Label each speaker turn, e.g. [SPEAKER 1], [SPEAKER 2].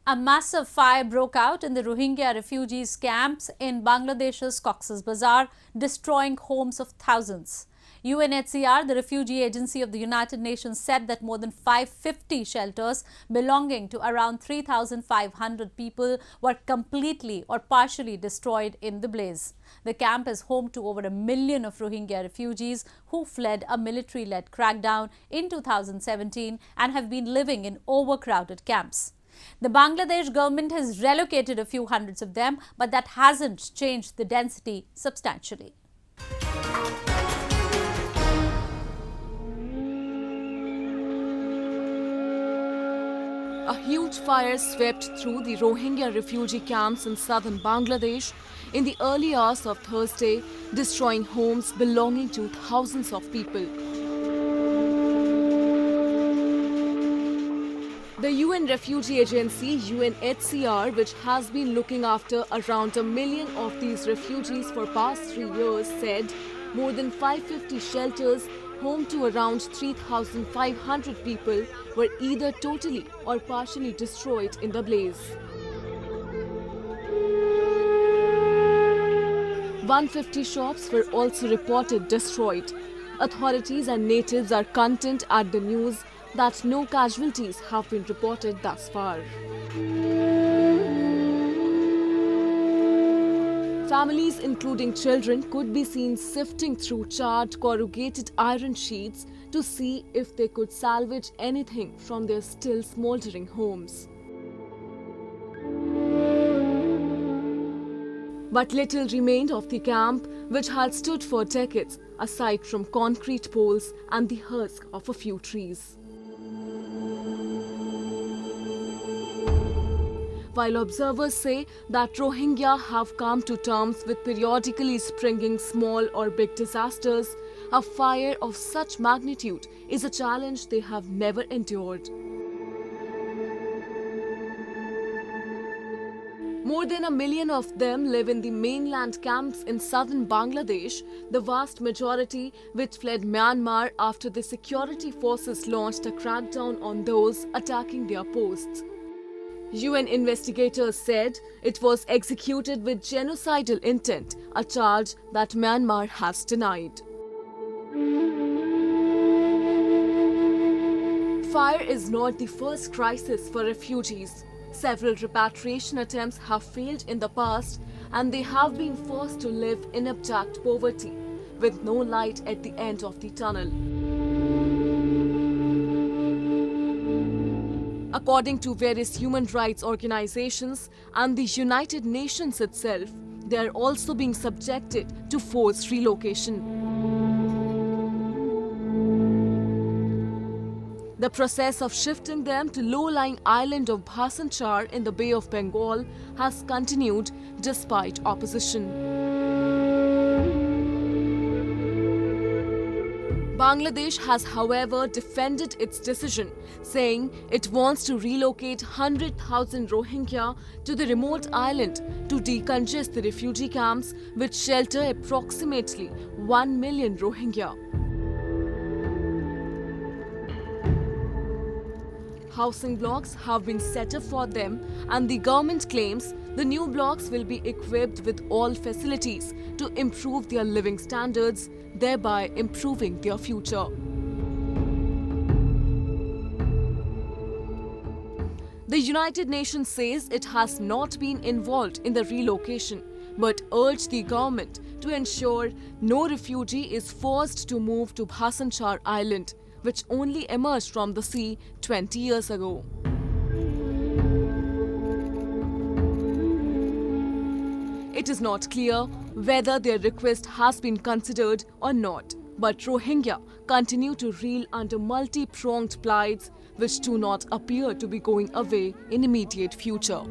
[SPEAKER 1] A massive fire broke out in the Rohingya refugees camps in Bangladesh's Cox's Bazar, destroying homes of thousands. UNHCR, the refugee agency of the United Nations, said that more than 550 shelters belonging to around 3,500 people were completely or partially destroyed in the blaze. The camp is home to over 1 million of Rohingya refugees who fled a military-led crackdown in 2017 and have been living in overcrowded camps. The Bangladesh government has relocated a few hundreds of them, but that hasn't changed the density substantially.
[SPEAKER 2] A huge fire swept through the Rohingya refugee camps in southern Bangladesh in the early hours of Thursday, destroying homes belonging to thousands of people. The UN Refugee Agency, UNHCR, which has been looking after around 1 million of these refugees for past 3 years, said more than 550 shelters home to around 3,500 people were either totally or partially destroyed in the blaze. 150 shops were also reported destroyed. Authorities and natives are content at the news that no casualties have been reported thus far. Families, including children, could be seen sifting through charred corrugated iron sheets to see if they could salvage anything from their still smoldering homes. But little remained of the camp, which had stood for decades, aside from concrete poles and the husk of a few trees. While observers say that Rohingya have come to terms with periodically springing small or big disasters, a fire of such magnitude is a challenge they have never endured. More than 1 million of them live in the mainland camps in southern Bangladesh, the vast majority which fled Myanmar after the security forces launched a crackdown on those attacking their posts. UN investigators said it was executed with genocidal intent, a charge that Myanmar has denied. Fire is not the first crisis for refugees. Several repatriation attempts have failed in the past, and they have been forced to live in abject poverty, with no light at the end of the tunnel. According to various human rights organizations and the United Nations itself, they are also being subjected to forced relocation. The process of shifting them to low-lying island of Bhasan in the Bay of Bengal has continued despite opposition. Bangladesh has, however, defended its decision, saying it wants to relocate 100,000 Rohingya to the remote island to decongest the refugee camps, which shelter approximately 1 million Rohingya. Housing blocks have been set up for them, and the government claims the new blocks will be equipped with all facilities to improve their living standards, thereby improving their future. The United Nations says it has not been involved in the relocation, but urged the government to ensure no refugee is forced to move to Bhasan Island, which only emerged from the sea 20 years ago. It is not clear whether their request has been considered or not, but Rohingya continue to reel under multi-pronged plights which do not appear to be going away in immediate future.